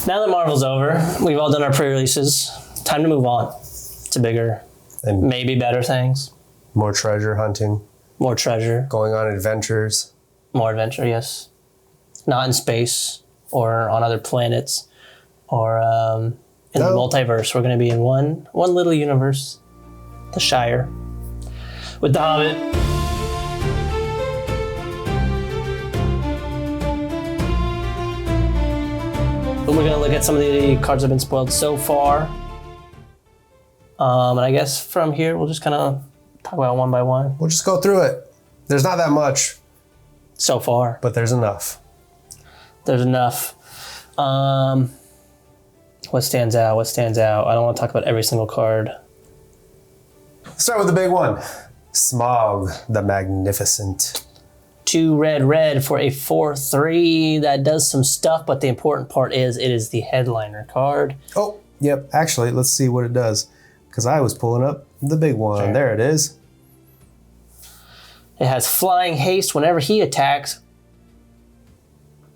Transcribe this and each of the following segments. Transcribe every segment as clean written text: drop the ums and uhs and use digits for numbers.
Now that Marvel's over, we've all done our pre-releases. Time to move on to bigger and maybe better things. More treasure hunting. More treasure. Going on adventures. More adventure, yes. Not in space or on other planets or in the multiverse. We're going to be in one little universe, the Shire, with the Hobbit. But we're going to look at some of the cards that have been spoiled so far. And I guess from here, we'll just kind of talk about one by one. We'll just go through it. There's not that much. So far. But there's enough. There's enough. What stands out? What stands out? I don't want to talk about every single card. Let's start with the big one. Smog the Magnificent. 2 red for a 4/3 that does some stuff, but the important part is it is the headliner card. Oh, yep. Actually, let's see what it does. Because I was pulling up the big one. Sure. There it is. It has flying haste. Whenever he attacks,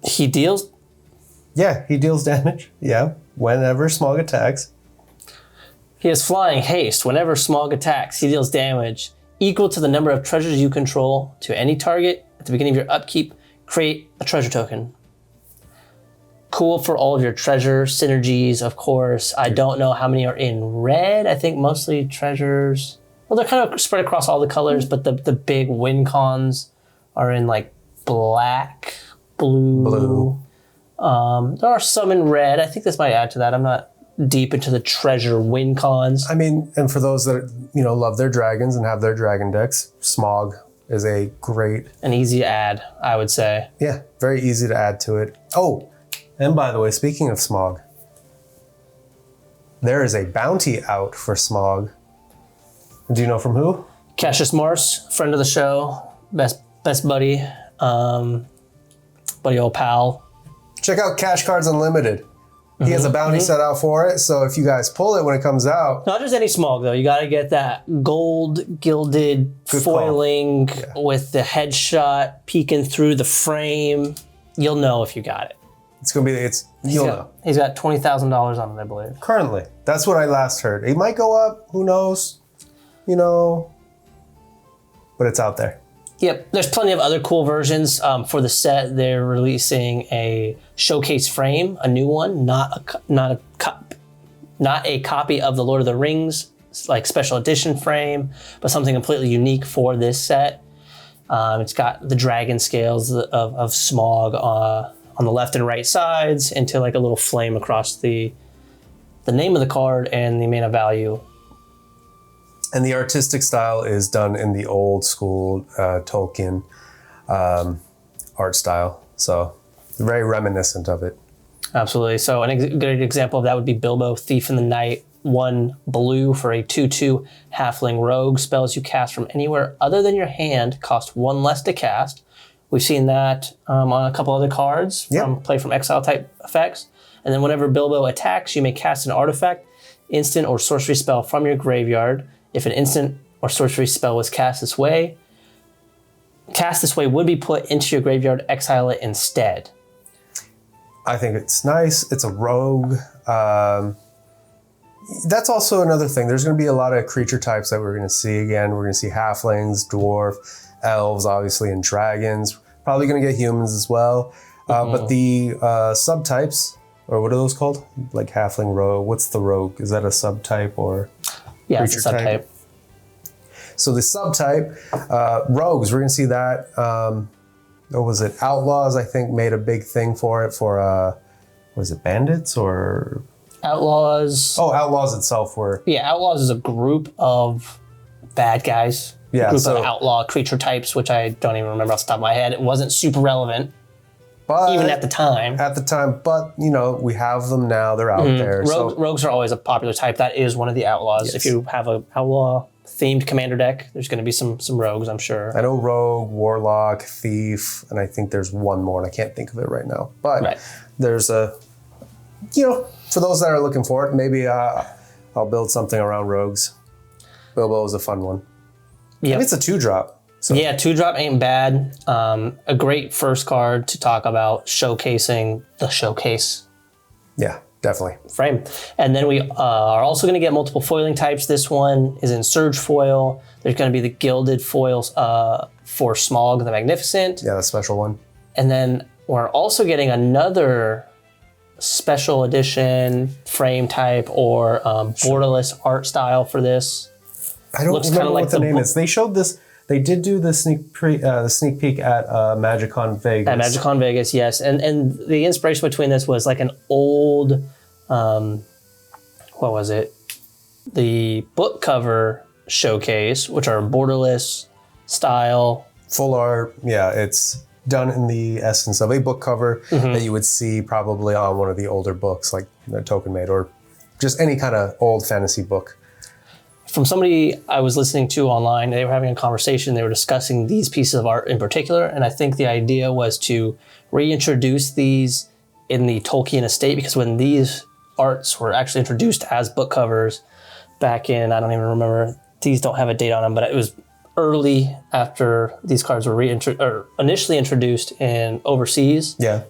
he deals... Yeah, he deals damage. Yeah, whenever Smog attacks. He has flying haste. Whenever Smog attacks, he deals damage equal to the number of treasures you control to any target. At the beginning of your upkeep, create a treasure token. Cool for all of your treasure synergies, of course. I don't know how many are in red. I think mostly treasures. Well, they're kind of spread across all the colors, but the big win cons are in like black, blue. There are some in red. I think this might add to that. I'm not deep into the treasure win cons. I mean, and for those that, love their dragons and have their dragon decks, Smog is a great... An easy add, I would say. Yeah, very easy to add to it. Oh, and by the way, speaking of Smog, there is a bounty out for Smog. Do you know from who? Cassius Morse, friend of the show, best buddy, buddy old pal. Check out Cash Cards Unlimited. He has a bounty set out for it, so if you guys pull it when it comes out... Not just any Smog, though. You got to get that gold gilded foiling with the headshot peeking through the frame. You'll know if you got it. It's going to be... You'll know. He's got $20,000 on it, I believe. Currently. That's what I last heard. It might go up. Who knows? But it's out there. Yep, there's plenty of other cool versions for the set. They're releasing a showcase frame, a new one, not a copy of the Lord of the Rings like special edition frame, but something completely unique for this set. It's got the dragon scales of Smog on the left and right sides into like a little flame across the name of the card and the amount of value. And the artistic style is done in the old school Tolkien art style. So very reminiscent of it. Absolutely. So a good example of that would be Bilbo, Thief in the Night, 1 blue for a 2/2 halfling rogue. Spells you cast from anywhere other than your hand cost 1 less to cast. We've seen that on a couple other cards from play from exile type effects. And then whenever Bilbo attacks, you may cast an artifact, instant or sorcery spell from your graveyard. If an instant or sorcery spell was cast this way would be put into your graveyard, exile it instead. I think it's nice. It's a rogue. That's also another thing. There's going to be a lot of creature types that we're going to see again. We're going to see halflings, dwarf, elves, obviously, and dragons. Probably going to get humans as well. But the subtypes, or what are those called? Like halfling, rogue. What's the rogue? Is that a subtype or... Yeah, it's a subtype. So the subtype, rogues, we're going to see that. What was it? Outlaws, I think, made a big thing for it for, was it bandits or? Outlaws. Oh, Outlaws itself were. Yeah, Outlaws is a group of bad guys. Yeah, a group of outlaw creature types, which I don't even remember off the top of my head. It wasn't super relevant. But even at the time. But we have them now. They're out there. Rogues are always a popular type. That is one of the outlaws. Yes. If you have a outlaw-themed commander deck, there's going to be some rogues, I'm sure. I know rogue, warlock, thief, and I think there's one more, and I can't think of it right now. But there's a, for those that are looking for it, maybe I'll build something around rogues. Bilbo is a fun one. Yeah, it's a 2-drop. So. Yeah, 2-drop ain't bad. A great first card to talk about showcasing the showcase Yeah, definitely. Frame. And then we are also going to get multiple foiling types. This one is in Surge foil. There's going to be the gilded foils for Smaug the Magnificent. Yeah, the special one. And then we're also getting another special edition frame type or borderless art style for this. I don't remember what the name is. They showed this. They did do the sneak peek at MagicCon Vegas. At MagicCon Vegas, yes. And the inspiration between this was like an old, what was it? The book cover showcase, which are borderless style. Full art. Yeah, it's done in the essence of a book cover that you would see probably on one of the older books, like the Token Made, or just any kind of old fantasy book. From somebody I was listening to online, they were having a conversation. They were discussing these pieces of art in particular, and I think the idea was to reintroduce these in the Tolkien estate, because when these arts were actually introduced as book covers back in, I don't even remember, these don't have a date on them, but it was early after these cards were initially introduced in overseas. Yeah.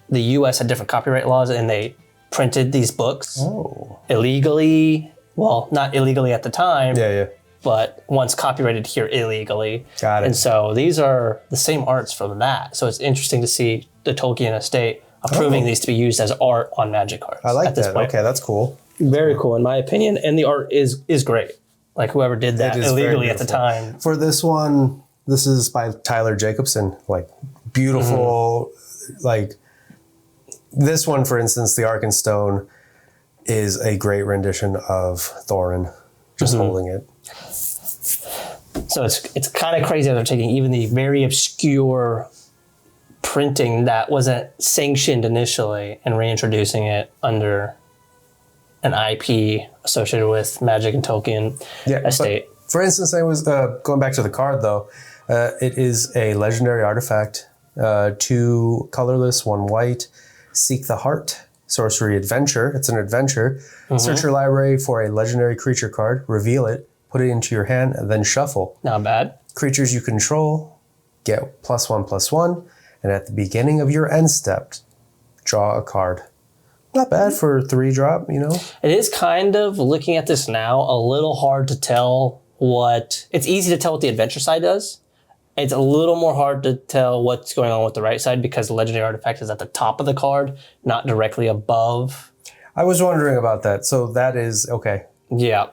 The US had different copyright laws, and they printed these books illegally. Well, not illegally at the time. Yeah. But once copyrighted here illegally. Got it. And so these are the same arts from that. So it's interesting to see the Tolkien estate approving these to be used as art on Magic cards. I like at this that. point. Okay, that's cool. Very cool in my opinion. And the art is great. Like whoever did that illegally at the time. For this one, this is by Tyler Jacobson. Like beautiful, like this one, for instance, the Arkenstone is a great rendition of Thorin, just holding it. So it's kind of crazy that they're taking even the very obscure printing that wasn't sanctioned initially and reintroducing it under an IP associated with Magic and Tolkien estate. For instance, I was going back to the card though. It is a legendary artifact, 2 colorless, 1 white. Seek the Heart, sorcery adventure. It's an adventure. Search your library for a legendary creature card, reveal it, put it into your hand, and then shuffle. Not bad. Creatures you control get +1/+1, and at the beginning of your end step, draw a card. Not bad for 3-drop, you know? It is kind of, looking at this now, a little hard to tell what... It's easy to tell what the adventure side does. It's a little more hard to tell what's going on with the right side because the legendary artifact is at the top of the card, not directly above. I was wondering about that. So that is, okay. Yeah.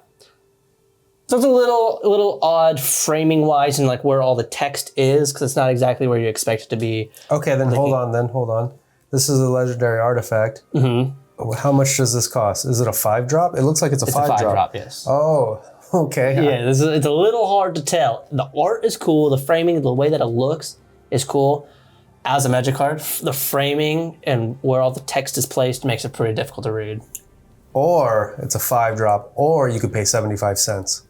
So it's a little odd framing-wise and like where all the text is, because it's not exactly where you expect it to be. Okay, then hold on. This is a legendary artifact. How much does this cost? Is it a 5-drop? It looks like it's a 5-drop. It's a 5-drop, yes. Oh, okay. Yeah, it's a little hard to tell. The art is cool. The framing, the way that it looks is cool. As a Magic card, the framing and where all the text is placed makes it pretty difficult to read. Or it's a 5-drop, or you could pay 75 cents.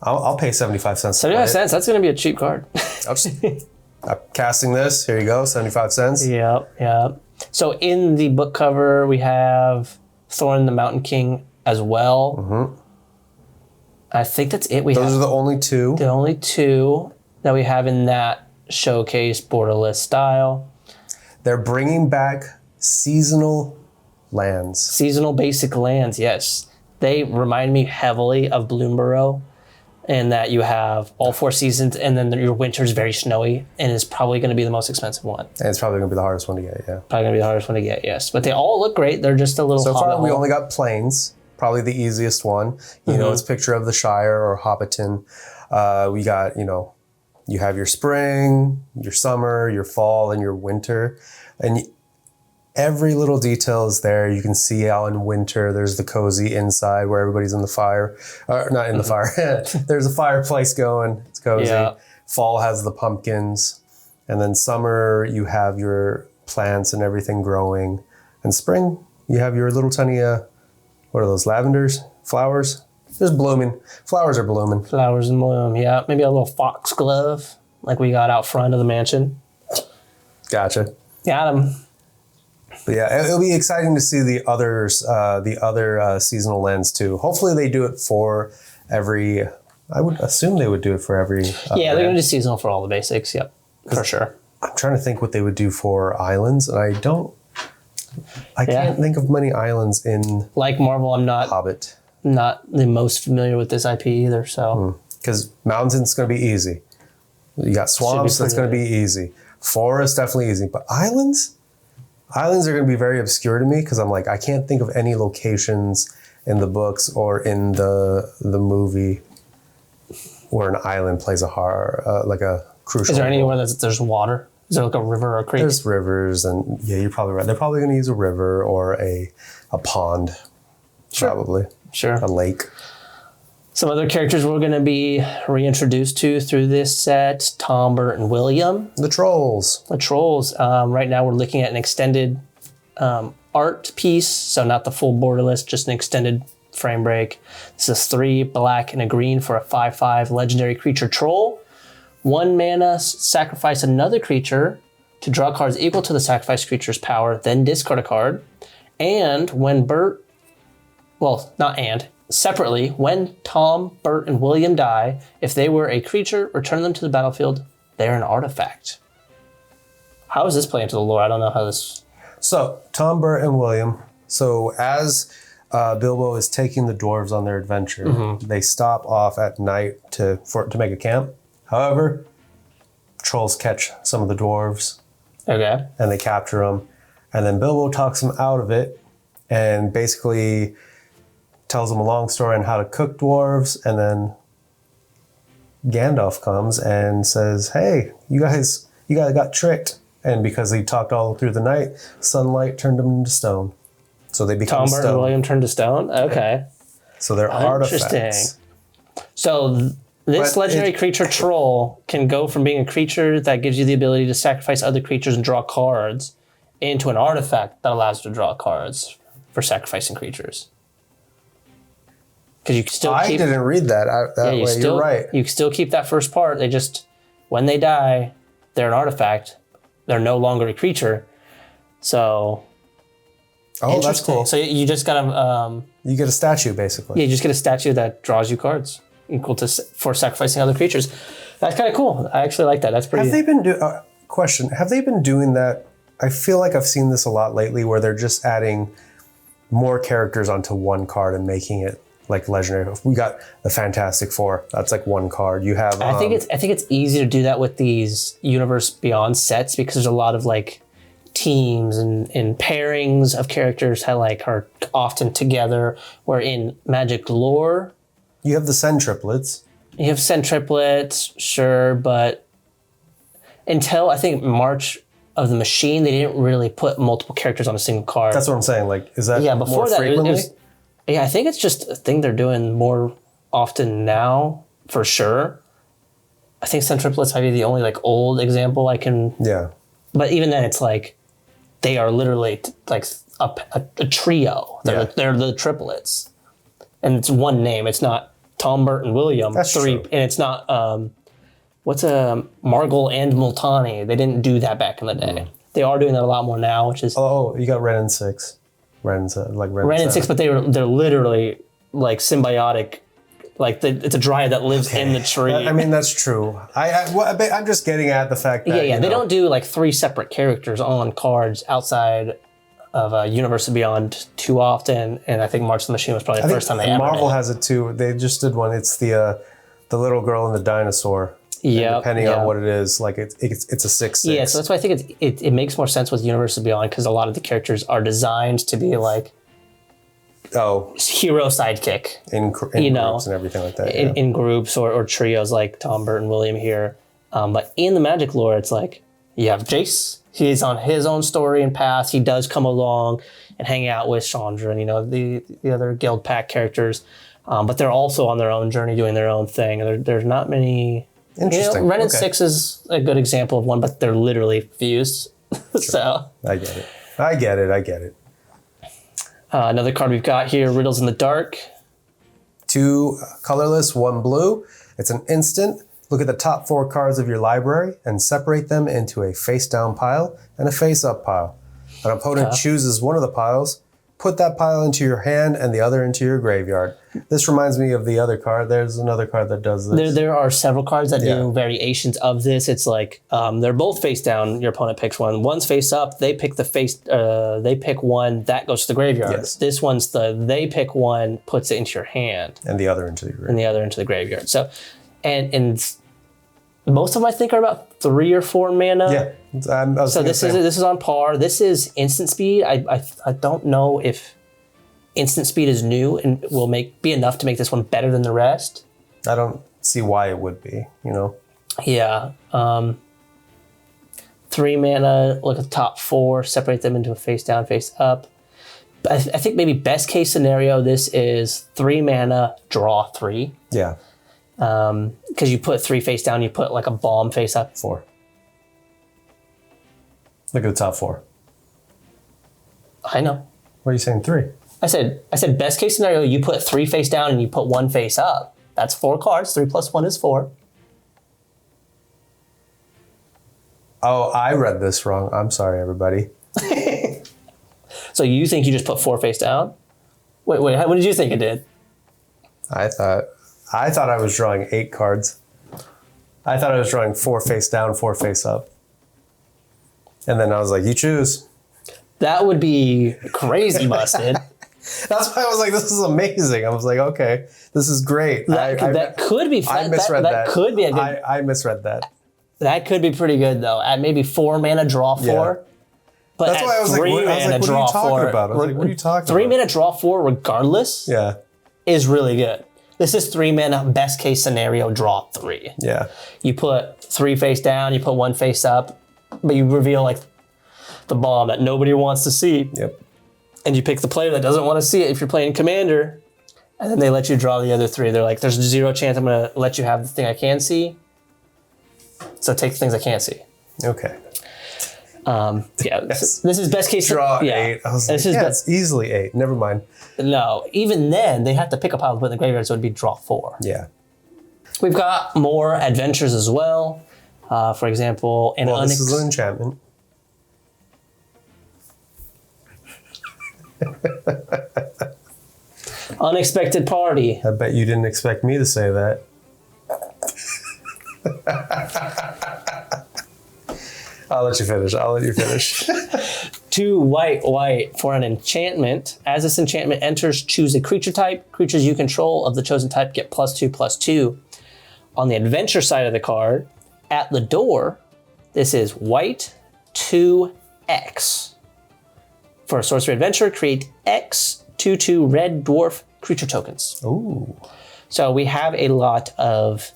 I'll pay 75 cents. 75 cents, that's going to be a cheap card. I'm casting this. Here you go, 75 cents. Yep. So in the book cover, we have Thorin the Mountain King as well. I think that's it. Those are the only 2. The only 2 that we have in that showcase borderless style. They're bringing back seasonal lands. Seasonal basic lands, yes. They remind me heavily of Bloomburrow in that you have all 4 seasons and then your winter's very snowy and is probably going to be the most expensive one. And it's probably going to be the hardest one to get, yeah. Probably going to be the hardest one to get, yes. But they all look great. They're just a little So far, we hole. only got plains. Probably the easiest one. You know, it's a picture of the Shire or Hobbiton. We got, you have your spring, your summer, your fall, and your winter. And every little detail is there. You can see out in winter, there's the cozy inside where everybody's in the fire. Not in the fire. There's a fireplace going. It's cozy. Yeah. Fall has the pumpkins. And then summer, you have your plants and everything growing. And spring, you have your little tiny... what are those, lavenders? Flowers? Just blooming. Flowers are blooming. Flowers in bloom, yeah. Maybe a little foxglove like we got out front of the mansion. Gotcha. Got him. But yeah, it'll be exciting to see the other seasonal lands too. Hopefully they do it for every... I would assume they would do it for every... yeah, they're going to do seasonal for all the basics, yep. For sure. I'm trying to think what they would do for islands, and I don't I can't think of many islands in Like Marvel, I'm not Hobbit. the most familiar with this IP either. So Because mountains going to be easy. You got swamps, that's going to be easy. Forest, definitely easy. But islands? Islands are going to be very obscure to me because I'm like, I can't think of any locations in the books or in the movie where an island plays a crucial is there role. anywhere there's water? Is there like a river or a creek? There's rivers, and yeah, you're probably right. They're probably going to use a river or a pond, probably. Sure. A lake. Some other characters we're going to be reintroduced to through this set: Tom, Bert, and William. The trolls. The trolls. Right now we're looking at an extended art piece, so not the full borderless, just an extended frame break. This is 3 black and a green for a 5/5 legendary creature troll. 1 mana, sacrifice another creature to draw cards equal to the sacrificed creature's power, then discard a card. And when separately, when Tom, Bert, and William die, if they were a creature, return them to the battlefield. They're an artifact. How does this play into the lore? I don't know how this... So, Tom, Bert, and William. So, as Bilbo is taking the dwarves on their adventure, they stop off at night to make a camp. However, trolls catch some of the dwarves. Okay. And they capture them. And then Bilbo talks them out of it and basically tells them a long story on how to cook dwarves. And then Gandalf comes and says, hey, you guys got tricked. And because he talked all through the night, sunlight turned them into stone. So they become Tom, stone. Bert, and William turned to stone? Okay. So they're artifacts. So this legendary creature troll can go from being a creature that gives you the ability to sacrifice other creatures and draw cards into an artifact that allows you to draw cards for sacrificing creatures. Because you can still I didn't read that way. You're right. You can still keep that first part. They just, when they die, they're an artifact. They're no longer a creature. So... Oh, that's cool. So you just gotta... you get a statue, basically. Yeah, you just get a statue that draws you cards equal to for sacrificing other creatures. That's kind of cool. I actually like that. That's pretty... Have they been Have they been doing that? I feel like I've seen this a lot lately where they're just adding more characters onto one card and making it like legendary. We got the Fantastic Four. That's like one card. You have... I think it's easy to do that with these Universe Beyond sets because there's a lot of like teams and pairings of characters that like are often together, where in Magic lore you have the Centriplets. You have Centriplets, sure, but until I think March of the Machine, they didn't really put multiple characters on a single card. That's what I'm saying. Like, is that before more that, frequently? I think it's just a thing they're doing more often now, for sure. I think Centriplets might be the only like old example I can... Yeah. But even then, it's like, they are literally like a trio. They're the triplets. And it's one name. It's not Tom, Bert, and William. That's true. And it's not, Margul and Multani. They didn't do that back in the day. They are doing that a lot more now, which is... Oh, you got Ren and Six. Ren and Six, but they're literally like symbiotic. Like it's a dryad that lives in the tree. I mean, that's true. I'm just getting at the fact that... Yeah. They don't do like 3 separate characters on cards outside of Universe and Beyond too often. And I think March of the Machine was probably the first time they ever Marvel did. has it too. They just did one. It's the little girl and the dinosaur. Yeah. Depending on what it is, like it's a 6/6. Yeah, so that's why I think it makes more sense with Universe and Beyond because a lot of the characters are designed to be like hero sidekick in groups and everything like that. In groups or trios like Tom, Bert, and William here. But in the Magic lore, it's like you have Jace. He's on his own story and path. He does come along and hang out with Chandra and the other guild pack characters, but they're also on their own journey doing their own thing. There's not many. Interesting. Ren and Six is a good example of one, but they're literally fused. So I get it. Another card we've got here, Riddles in the Dark. 2 colorless, 1 blue. It's an instant. Look at the top 4 cards of your library and separate them into a face-down pile and a face-up pile. An opponent chooses one of the piles. put that pile into your hand and the other into your graveyard. This reminds me of the other card. There's another card that does this. There are several cards that do variations of this. It's like they're both face down. Your opponent picks one. One's face up. They pick the face. They pick one that goes to the graveyard. Yes. This one's they pick one, puts it into your hand, and the other into the graveyard. and the other into the graveyard. So, and most of them I think are about 3 or 4 mana. Yeah. So this is on par. This is instant speed. I don't know if instant speed is new and will be enough to make this one better than the rest. I don't see why it would be, you know? Yeah. 3 mana, look at the top 4, separate them into a face down, face up. But I think maybe best case scenario, this is 3 mana, draw 3. Yeah. Because you put 3 face down, you put like a bomb face up. 4. Look at the top 4. I know. What are you saying, 3? I said best case scenario, you put 3 face down and you put 1 face up. That's 4 cards. 3 plus 1 is 4. Oh, I read this wrong. I'm sorry, everybody. So you think you just put 4 face down? Wait, what did you think it did? I thought I was drawing 8 cards. I thought I was drawing 4 face down, 4 face up. And then I was like, you choose. That would be crazy busted. That's why I was like, this is amazing. I was like, okay, this is great. That could be fun. I misread that. That could be a good. I misread that. That could be pretty good though. At maybe 4 mana, draw 4. Yeah. But That's why I was like, what are you talking about? I was like, what are you talking about? 3 mana, draw 4 regardless Yeah. is really good. This is 3 mana, best case scenario, draw 3. Yeah. You put 3 face down, you put 1 face up, but you reveal like the bomb that nobody wants to see. Yep. And you pick the player that doesn't want to see it if you're playing Commander, and then they let you draw the other 3. They're like, there's 0 chance I'm going to let you have the thing I can see, so take the things I can't see. Okay. Yeah, Yes. this is best case. Draw yeah. 8. I was This like, is yeah, it's easily 8. Never mind. No, even then, they have to pick a pile to put in the graveyard, so it'd be draw 4. Yeah. We've got more adventures as well. For example, This is an enchantment. Unexpected Party. I bet you didn't expect me to say that. I'll let you finish. 2 white for an enchantment. As this enchantment enters, choose a creature type. Creatures you control of the chosen type get +2/+2. On the adventure side of the card, at the door, this is white 2X. For a sorcery adventure, create X 2/2 red dwarf creature tokens. Ooh. So we have a lot of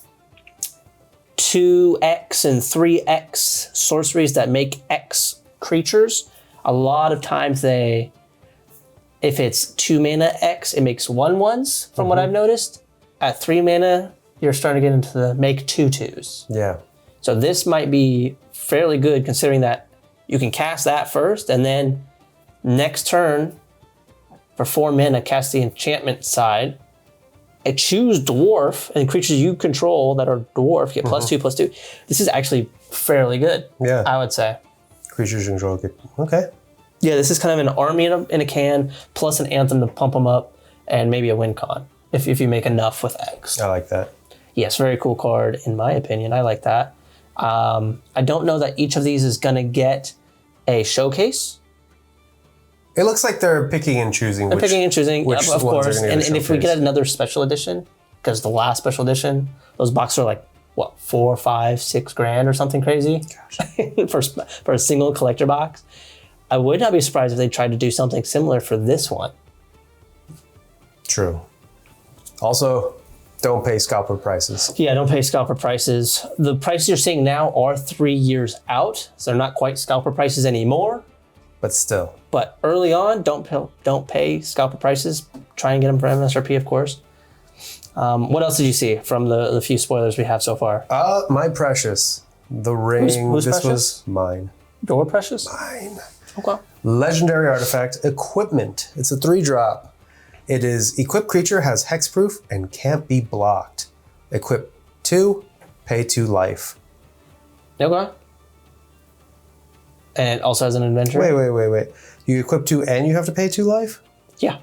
2X and 3X sorceries that make X creatures. A lot of times if it's 2 mana X, it makes 1/1s from what I've noticed. At 3 mana, you're starting to get into the make 2/2s. Yeah. So this might be fairly good considering that you can cast that first and then next turn for 4 mana, cast the enchantment side. And choose dwarf, and creatures you control that are dwarf get +2/+2. This is actually fairly good. Yeah. I would say. Creatures you control get... Okay. Yeah, this is kind of an army in a can, plus an anthem to pump them up, and maybe a win con if you make enough with X. I like that. Yes, very cool card in my opinion. I like that. I don't know that each of these is going to get a showcase. It looks like they're picking and choosing. They're picking and choosing, which of ones course. are gonna And if we get another special edition, because the last special edition, those boxes are like, what, 4, 5, 6 grand or something crazy for a single collector box. I would not be surprised if they tried to do something similar for this one. True. Also, don't pay scalper prices. Yeah, don't pay scalper prices. The prices you're seeing now are 3 years out, so they're not quite scalper prices anymore. But still. But early on, don't pay scalper prices. Try and get them for MSRP, of course. What else did you see from the few spoilers we have so far? My precious. The ring. Who's this precious? was mine. Your precious? Mine. Okay. Legendary artifact, equipment. It's a 3-drop. It is equipped creature, has hexproof, and can't be blocked. Equip 2, pay 2 life. Okay. And it also has an adventure? Wait. You equip 2 and you have to pay 2 life? Yeah.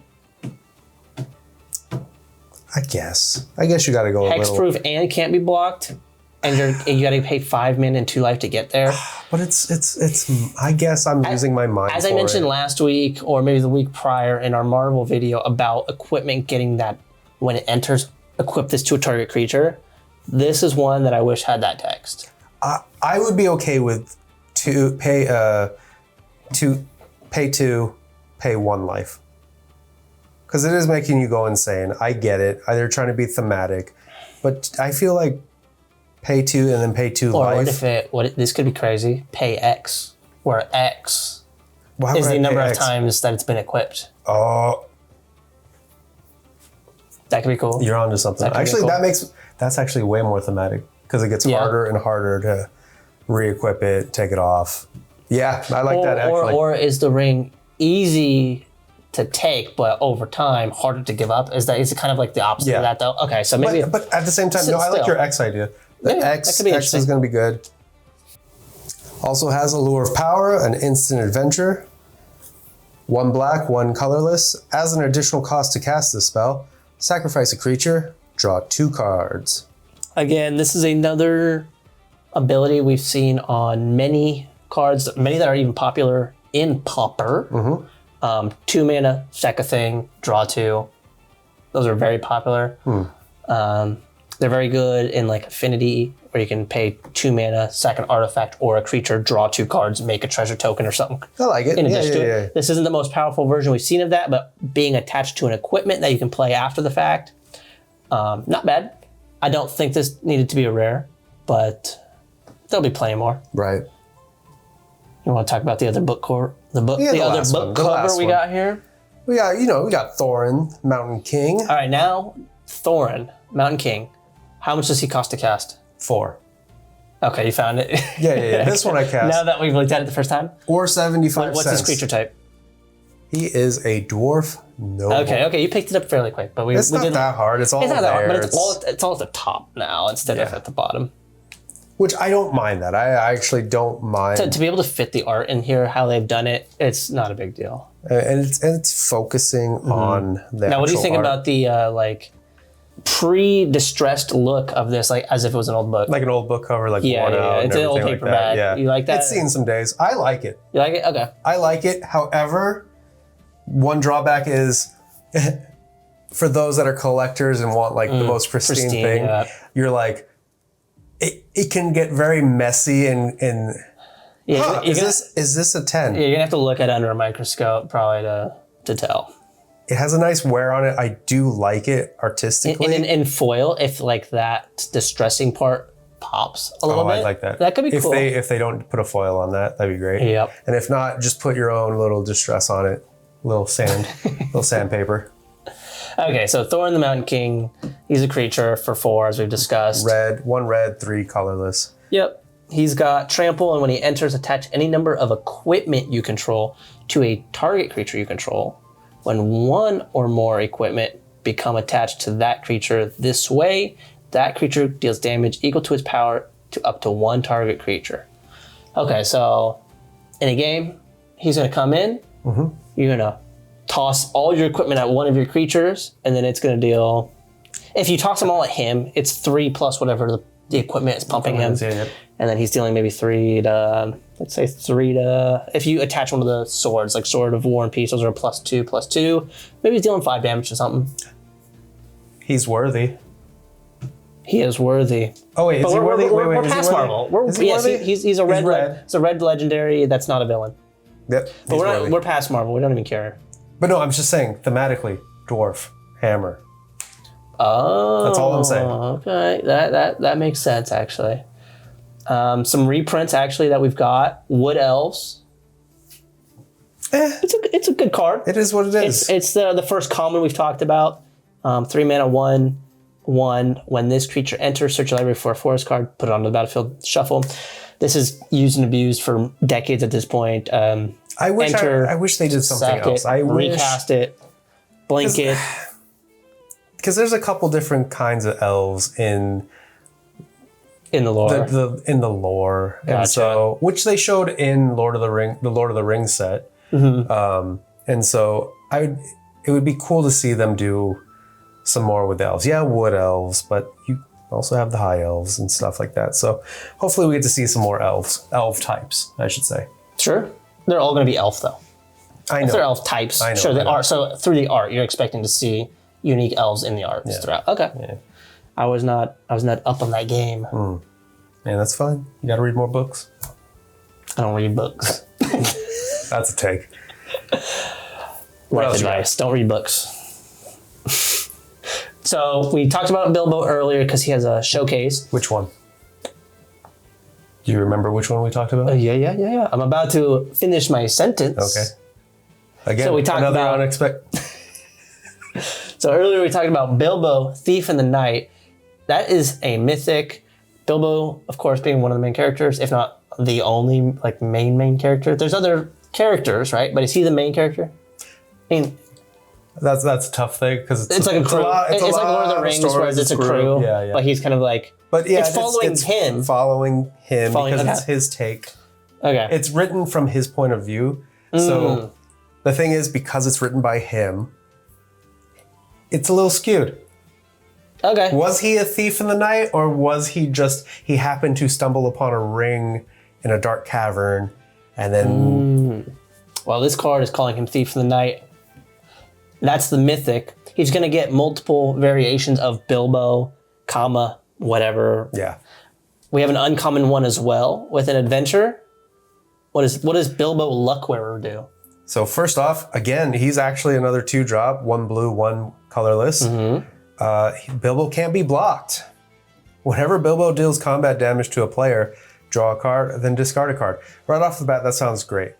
I guess you got to go a little. Hexproof and can't be blocked, and you got to pay 5 mana and 2 life to get there. But it's. I guess I'm losing my mind. As I mentioned last week, or maybe the week prior, in our Marvel video about equipment getting that when it enters, equip this to a target creature. This is one that I wish had that text. I would be okay with pay 2, pay 1 life. Because it is making you go insane. I get it. They're trying to be thematic. But I feel like pay 2 and then pay 2 life. This could be crazy. Pay X, where X is the number of times that it's been equipped. Oh. That could be cool. You're onto something. Actually, that's actually way more thematic. Because it gets harder and harder to re-equip it, take it off. Yeah, I like that actually. Or is the ring easy to take, but over time harder to give up? Is it kind of like the opposite of that though? Okay, so maybe. But at the same time, no, I like your X idea. The X is going to be good. Also has Allure of Power, an instant adventure. 1 black, 1 colorless. As an additional cost to cast this spell, sacrifice a creature, draw 2 cards. Again, this is another ability we've seen on many cards, many that are even popular in Pauper. 2 mana, sack a thing, draw 2. Those are very popular. They're very good in like Affinity, where you can pay 2 mana, sack an artifact or a creature, draw 2 cards, make a treasure token or something. I like it. In addition to it. This isn't the most powerful version we've seen of that, but being attached to an equipment that you can play after the fact, not bad. I don't think this needed to be a rare, but there'll be plenty more. Right. You want to talk about the other book cover? The other book cover we got here? We got Thorin, Mountain King. All right, now Thorin, Mountain King. How much does he cost to cast? 4. Okay, you found it. Yeah. This one I cast. Now that we've looked at it the first time? Or 75 What's his creature type? He is a dwarf noble. Okay, you picked it up fairly quick, but it's not that hard. It's not that hard, but it's all at the top now instead of at the bottom. Which I don't mind that. I actually don't mind. To be able to fit the art in here, how they've done it, it's not a big deal. And it's focusing on the Now, what do you think about the pre-distressed look of this, like as if it was an old book? Like an old book cover, like worn out. It's an old paperback. Yeah. You like that? It's seen some days. I like it. You like it? Okay. I like it. However, one drawback is for those that are collectors and want like the most pristine thing, you're like, it can get very messy and is this a 10? Yeah, you're gonna have to look at it under a microscope probably to tell. It has a nice wear on it. I do like it artistically. In foil, if like that distressing part pops a little bit. I like that. That could be cool. If they don't put a foil on that, that'd be great. Yep. And if not, just put your own little distress on it. Little sandpaper. Okay, so Thorin the Mountain King, he's a creature for 4, as we've discussed. 1 red, 3 colorless. Yep. He's got trample, and when he enters, attach any number of equipment you control to a target creature you control. When 1 or more equipment become attached to that creature this way, that creature deals damage equal to its power to up to 1 target creature. Okay, so in a game, he's going to come in, you're going to toss all your equipment at one of your creatures, and then it's going to deal... If you toss them all at him, it's 3 plus whatever the equipment is pumping him. And then he's dealing maybe 3 to... Let's say 3 to... If you attach one of the swords, like Sword of War and Peace, those are +2/+2. Maybe he's dealing 5 damage or something. He's worthy. He is worthy. Oh wait, is he worthy? We're past Marvel. He's a red. It's a red legendary that's not a villain. Yep. But we're past Marvel. We don't even care. But no, I'm just saying thematically, dwarf, hammer. Oh, that's all I'm saying. Okay, that makes sense actually. Some reprints actually that we've got. Wood Elves. It's a good card. It is what it is. It's the first common we've talked about. 3 mana, 1/1. When this creature enters, search your library for a forest card, put it onto the battlefield, shuffle. This is used and abused for decades at this point. I wish they did something else. Recast it, blink it. Because there's a couple different kinds of elves in the lore. In the lore, Gotcha. And so which they showed in the Lord of the Rings set. And so it would be cool to see them do some more with elves. Yeah, wood elves, but you also have the high elves and stuff like that. So hopefully we get to see some more elf types, I should say. Sure. They're all going to be elf, though. I know. If they're elf types, sure, they are. So through the art, you're expecting to see unique elves in the arts throughout. Okay. Yeah. I was not up on that game. And that's fine. You got to read more books. I don't read books. That's a take. Life advice. Don't read books. So we talked about Bilbo earlier because he has a showcase. Which one? Do you remember which one we talked about? Yeah. I'm about to finish my sentence. Okay. Again, so we talked another about unexpected. So earlier we talked about Bilbo, Thief in the Night. That is a mythic. Bilbo, of course, being one of the main characters, if not the only like main character. There's other characters, right? But is he the main character? I mean, that's a tough thing because it's like a crew. It's like Lord of the Rings, where it's a crew. Yeah. But he's kind of like, it's following him. Following him because it's his take. Okay. It's written from his point of view. So the thing is, because it's written by him, it's a little skewed. Okay. Was he a thief in the night, or was he happened to stumble upon a ring in a dark cavern and then... Well, this card is calling him Thief in the Night. That's the mythic. He's going to get multiple variations of Bilbo, whatever. Yeah. We have an uncommon one as well with an adventure. What does Bilbo Luckwearer do? So first off, again, he's actually another 2-drop, 1 blue, 1 colorless. Bilbo can't be blocked. Whenever Bilbo deals combat damage to a player, draw a card, then discard a card. Right off the bat, that sounds great.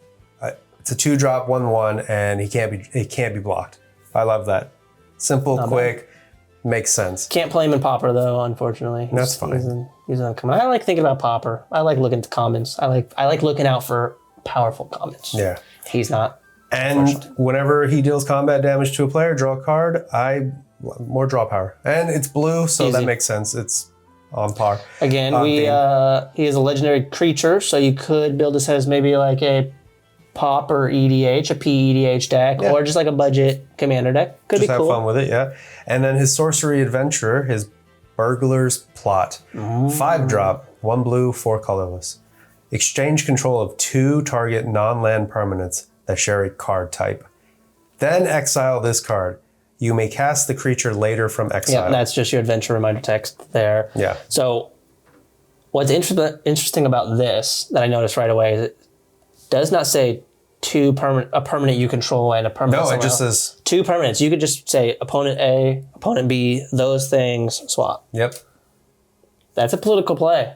It's a 2-drop, 1/1, and he can't be blocked. I love that. Simple, quick, makes sense. Can't play him in Pauper though, unfortunately. That's fine. He's uncommon. I like thinking about Pauper. I like looking at commons. I like looking out for powerful commons. Yeah. He's not. And whenever he deals combat damage to a player, draw a card. More draw power, and it's blue, so that makes sense. It's on par. Again, he is a legendary creature, so you could build this as maybe like a pop or EDH, a PEDH deck, or just like a budget commander deck. Could just be cool. Have fun with it, yeah. And then his sorcery adventurer, his burglar's plot, 5-drop, 1 blue, 4 colorless. Exchange control of 2 target non-land permanents that share a card type. Then exile this card. You may cast the creature later from exile. Yeah, that's just your adventure reminder text there. Yeah. So what's interesting about this that I noticed right away is it does not say a permanent you control and a permanent No, it just says 2 permanents. You could just say opponent A, opponent B, those things, swap. Yep. That's a political play.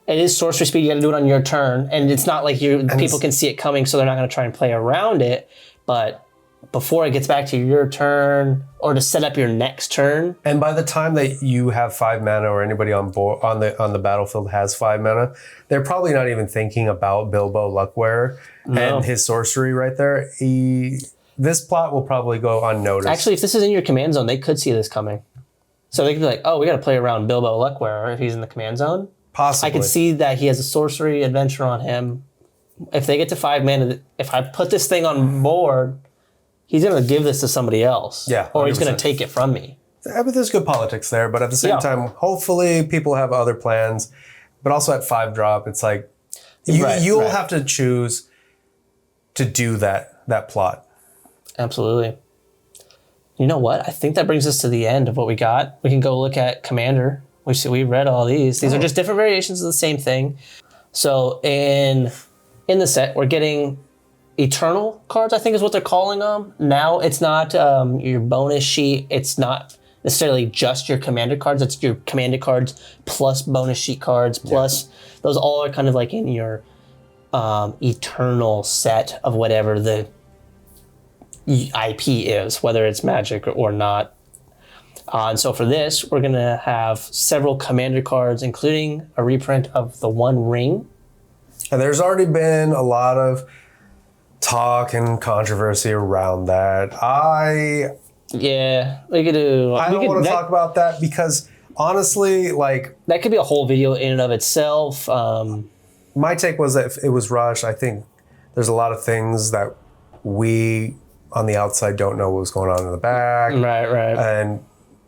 It is sorcery speed. You got to do it on your turn, and it's not like people can see it coming, so they're not going to try and play around it. But before it gets back to your turn, or to set up your next turn, and by the time that you have 5 mana, or anybody on board on the battlefield has 5 mana, they're probably not even thinking about Bilbo Luckwearer and his sorcery right there. This plot will probably go unnoticed. Actually, if this is in your command zone, they could see this coming. So they could be like, "Oh, we got to play around Bilbo Luckwearer if he's in the command zone." Possibly. I could see that he has a sorcery adventure on him. If they get to 5 mana, if I put this thing on board, he's going to give this to somebody else. Yeah. 100%. Or he's going to take it from me. Yeah, but there's good politics there. But at the same time, hopefully people have other plans. But also at 5-drop, it's like you'll have to choose to do that plot. Absolutely. You know what? I think that brings us to the end of what we got. We can go look at Commander. We read all these. These are just different variations of the same thing. So in the set, we're getting Eternal cards, I think is what they're calling them. Now it's not your bonus sheet. It's not necessarily just your commander cards. It's your commander cards plus bonus sheet cards plus those all are kind of like in your Eternal set of whatever the IP is, whether it's Magic or not. And so for this, we're going to have several commander cards, including a reprint of the One Ring. And there's already been a lot of talk and controversy around that. We could do... I don't want to talk about that because honestly, like... That could be a whole video in and of itself. My take was that it was rushed. I think there's a lot of things that we on the outside don't know what was going on in the back. Right. And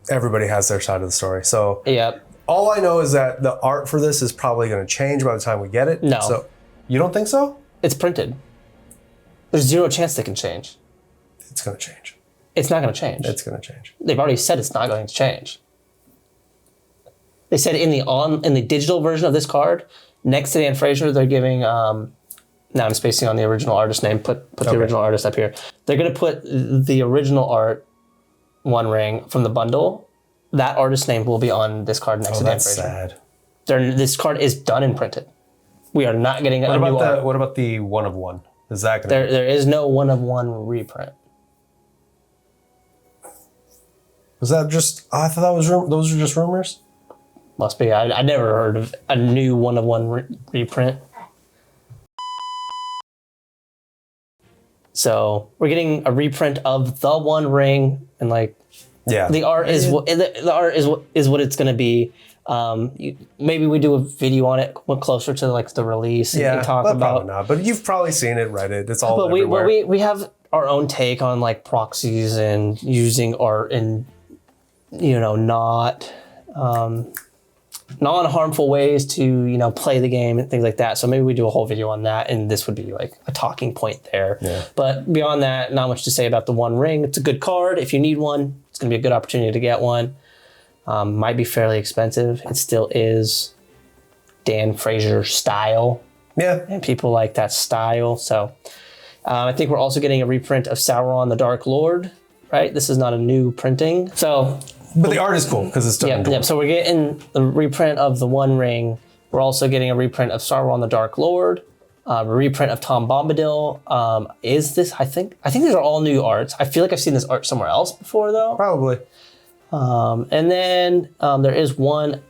everybody has their side of the story. So Yep. all I know is that the art for this is probably going to change by the time we get it. No. So you don't think so? It's printed. There's zero chance they can change. It's going to change. It's not going to change. It's going to change. They've already said it's not going to change. They said in the digital version of this card, next to Dan Fraser, they're giving. Now I'm spacing on the original artist name. Put the original artist up here. They're going to put the original art, One Ring from the bundle. That artist name will be on this card next to Dan Fraser. That's sad. This card is done and printed. We are not getting a new art. What about the 1 of 1? Is that going to There is no 1 of 1 reprint. Was that just? I thought that was those were just rumors. Must be. I never heard of a new 1 of 1 reprint. So we're getting a reprint of the One Ring, and like, yeah, the art is what it's going to be. Maybe we do a video on it closer to like the release and talk about. Probably not, but you've probably seen it, Reddit. It's all but everywhere. we have our own take on like proxies and using art in not non-harmful ways to play the game and things like that. So maybe we do a whole video on that, and this would be like a talking point there. Yeah. But beyond that, not much to say about the One Ring. It's a good card. If you need one, it's going to be a good opportunity to get one. Might be fairly expensive. It still is Dan Fraser style. Yeah. And people like that style. So I think we're also getting a reprint of Sauron the Dark Lord, right? This is not a new printing. So... But the art is cool because it's done. Yep. So we're getting the reprint of the One Ring. We're also getting a reprint of Sauron the Dark Lord, a reprint of Tom Bombadil. Is this? I think these are all new arts. I feel like I've seen this art somewhere else before, though. Probably. And then there is one.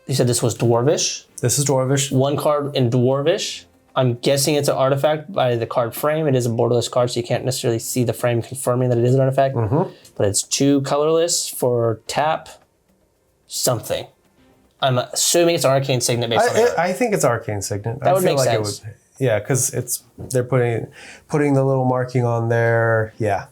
You said this was Dwarvish. This is Dwarvish. One card in Dwarvish. I'm guessing it's an artifact by the card frame. It is a borderless card, so you can't necessarily see the frame confirming that it is an artifact. Mm-hmm. But it's 2 colorless for tap something. I'm assuming it's Arcane Signet based on it. I think it's Arcane Signet. That would make sense. Yeah, because they're putting the little marking on there. Yeah.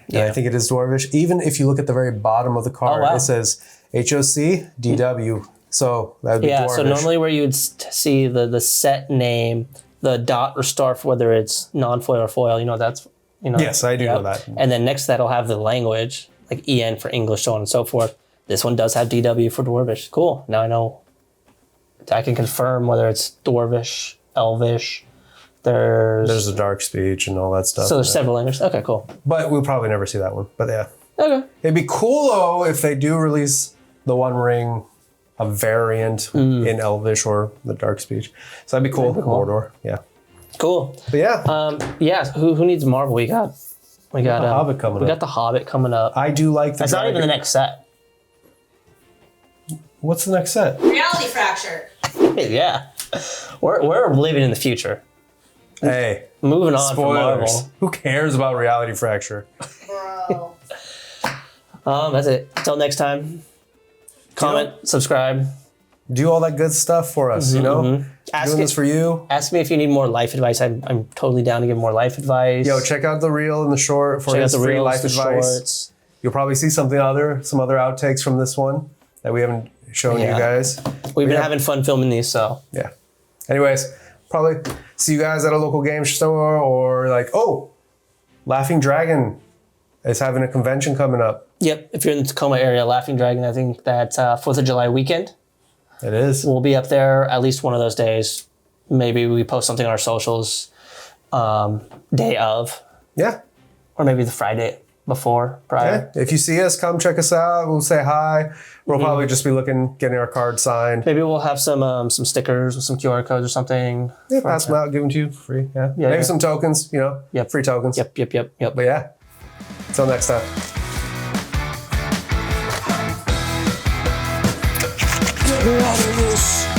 And I think it is Dwarvish. Even if you look at the very bottom of the card, it says HOC DW. So that would be Dwarvish. So normally where you would see the set name, the dot or star for whether it's non-foil or foil, that's... Yes, I do know that. And then next to that, it'll have the language, like EN for English, so on and so forth. This one does have DW for Dwarvish. Cool. Now I know. I can confirm whether it's Dwarvish, Elvish. There's a dark speech and all that stuff. So there's several languages. Okay, cool. But we'll probably never see that one. But yeah. Okay. It'd be cool, though, if they do release the One Ring, a variant in Elvish or the dark speech. So that'd be cool. Mordor. Yeah. Cool. But yeah. Yeah. Who needs Marvel? We got the Hobbit coming up. We got the Hobbit coming up. I do like the. That's not even the next set. What's the next set? Reality Fracture. Yeah. We're living in the future. Hey. Moving on from spoilers. Marvel. Who cares about Reality Fracture? Bro. That's it. Until next time. Comment, subscribe. Do all that good stuff for us, Doing this for you. Ask me if you need more life advice. I'm totally down to give more life advice. Yo, check out the reel and the short for his free life advice. Shorts. You'll probably see some other outtakes from this one that we haven't shown you guys. We've been having fun filming these, so. Yeah. Anyways, probably see you guys at a local game store or Laughing Dragon is having a convention coming up. Yep, if you're in the Tacoma area, Laughing Dragon, I think that's 4th of July weekend. It is. We'll be up there at least one of those days. Maybe we post something on our socials day of. Yeah. Or maybe the Friday before, prior. Yeah. If you see us, come check us out. We'll say hi. We'll probably just be getting our card signed. Maybe we'll have some stickers with some QR codes or something. Yeah, pass them out, give them to you for free. Yeah. Maybe some tokens, Yep. free tokens. Yep. But yeah, until next time. Get me out of this.